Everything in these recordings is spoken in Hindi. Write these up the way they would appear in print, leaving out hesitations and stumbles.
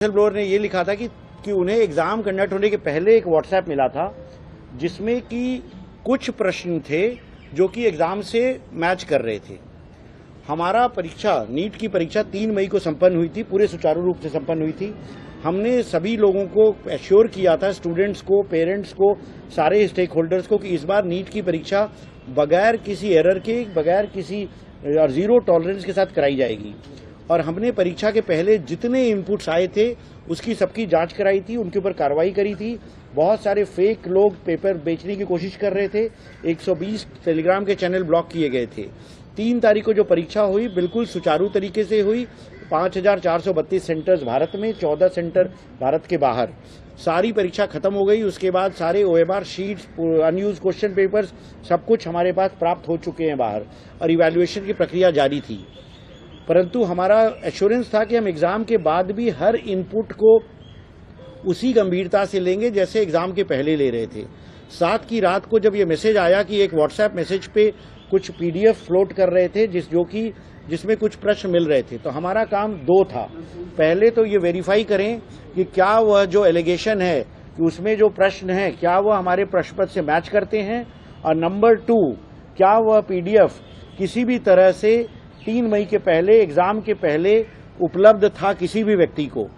विशल ब्लोअर ने ये लिखा था कि उन्हें एग्जाम कंडक्ट होने के पहले एक व्हाट्सएप मिला था जिसमें कि कुछ प्रश्न थे जो कि एग्जाम से मैच कर रहे थे। हमारा परीक्षा नीट की परीक्षा 3 मई को संपन्न हुई थी, पूरे सुचारू रूप से संपन्न हुई थी। हमने सभी लोगों को एश्योर किया था, स्टूडेंट्स को, पेरेंट्स को, सारे स्टेक होल्डर्स को, कि इस बार नीट की परीक्षा बगैर किसी एरर के, बगैर किसी जीरो टॉलरेंस के साथ कराई जाएगी। और हमने परीक्षा के पहले जितने इनपुट्स आए थे उसकी सबकी जांच कराई थी, उनके ऊपर कार्रवाई करी थी। बहुत सारे फेक लोग पेपर बेचने की कोशिश कर रहे थे। 120 टेलीग्राम के चैनल ब्लॉक किए गए थे। 3 तारीख को जो परीक्षा हुई बिल्कुल सुचारू तरीके से हुई। 5432 सेंटर्स भारत में, 14 सेंटर भारत के बाहर। सारी परीक्षा खत्म हो गई। उसके बाद सारे OMR sheets, unused question papers, सब कुछ हमारे पास प्राप्त हो चुके हैं बाहर, और इवैल्यूएशन की प्रक्रिया जारी थी। परंतु हमारा एश्योरेंस था कि हम एग्जाम के बाद भी हर इनपुट को उसी गंभीरता से लेंगे जैसे एग्जाम के पहले ले रहे थे। 7 की रात को जब ये मैसेज आया कि एक व्हाट्सएप मैसेज पे कुछ PDF फ्लोट कर रहे थे जिसमें कुछ प्रश्न मिल रहे थे, तो हमारा काम 2 था। पहले तो ये वेरीफाई करें कि क्या वह जो एलिगेशन है कि उसमें जो प्रश्न है क्या वह हमारे प्रश्न पत्र से मैच करते हैं, और नंबर 2 क्या वह PDF किसी भी तरह से 3 मई के पहले, एग्जाम के पहले उपलब्ध था किसी भी व्यक्ति को।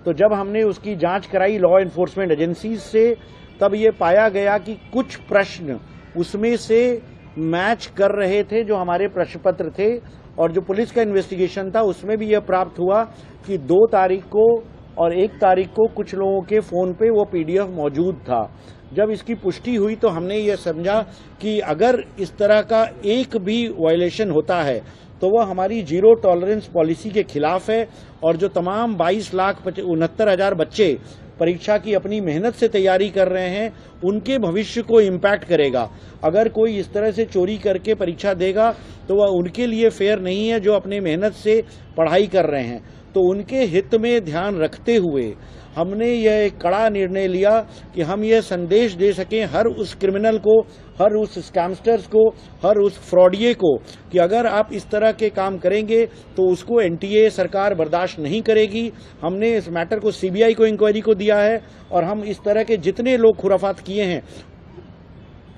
तो जब हमने उसकी जांच कराई लॉ एनफोर्समेंट एजेंसीज से, तब ये पाया गया कि कुछ प्रश्न उसमें से मैच कर रहे थे जो हमारे प्रश्न पत्र थे। और जो पुलिस का इन्वेस्टिगेशन था उसमें भी यह प्राप्त हुआ कि 2 तारीख को और 1 तारीख को कुछ लोगों के फोन पे वो PDF मौजूद था। जब इसकी पुष्टि हुई तो हमने ये समझा कि अगर इस तरह का एक भी वायलेशन होता है तो वह हमारी जीरो टॉलरेंस पॉलिसी के खिलाफ है, और जो तमाम 22,69,000 बच्चे परीक्षा की अपनी मेहनत से तैयारी कर रहे हैं उनके भविष्य को इम्पैक्ट करेगा। अगर कोई इस तरह से चोरी करके परीक्षा देगा तो वह उनके लिए फेयर नहीं है जो अपने मेहनत से पढ़ाई कर रहे हैं। तो उनके हित में ध्यान रखते हुए हमने यह एक कड़ा निर्णय लिया कि हम यह संदेश दे सकें हर उस क्रिमिनल को, हर उस स्कैमस्टर्स को, हर उस फ्रॉडिये को, कि अगर आप इस तरह के काम करेंगे तो उसको NTA सरकार बर्दाश्त नहीं करेगी। हमने इस मैटर को CBI को इंक्वायरी को दिया है, और हम इस तरह के जितने लोग खुराफात किए हैं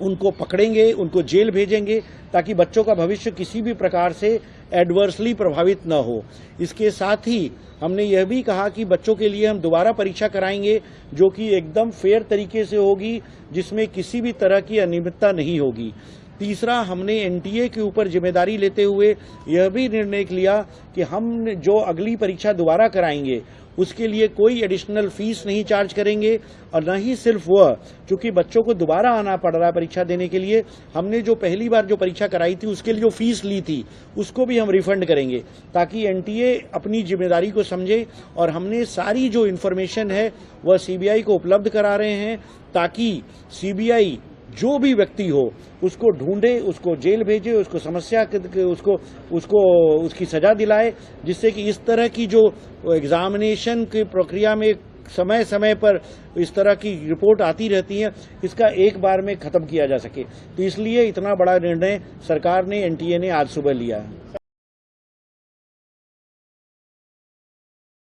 उनको पकड़ेंगे, उनको जेल भेजेंगे, ताकि बच्चों का भविष्य किसी भी प्रकार से एडवर्सली प्रभावित न हो। इसके साथ ही हमने यह भी कहा कि बच्चों के लिए हम दोबारा परीक्षा कराएंगे जो कि एकदम फेयर तरीके से होगी, जिसमें किसी भी तरह की अनियमितता नहीं होगी। तीसरा, हमने NTA के ऊपर जिम्मेदारी लेते हुए यह भी निर्णय लिया कि हम जो अगली परीक्षा दोबारा कराएंगे उसके लिए कोई एडिशनल फीस नहीं चार्ज करेंगे, और न ही सिर्फ वह, चूंकि बच्चों को दोबारा आना पड़ रहा है परीक्षा देने के लिए, हमने जो पहली बार जो परीक्षा कराई थी उसके लिए जो फीस ली थी उसको भी हम रिफंड करेंगे, ताकि NTA अपनी जिम्मेदारी को समझे। और हमने सारी जो इन्फॉर्मेशन है वह CBI को उपलब्ध करा रहे हैं, ताकि CBI जो भी व्यक्ति हो उसको ढूंढे, उसको जेल भेजे, उसको उसकी सजा दिलाए, जिससे कि इस तरह की जो एग्जामिनेशन की प्रक्रिया में समय समय पर इस तरह की रिपोर्ट आती रहती है, इसका एक बार में खत्म किया जा सके। तो इसलिए इतना बड़ा निर्णय सरकार ने, NTA ने आज सुबह लिया है।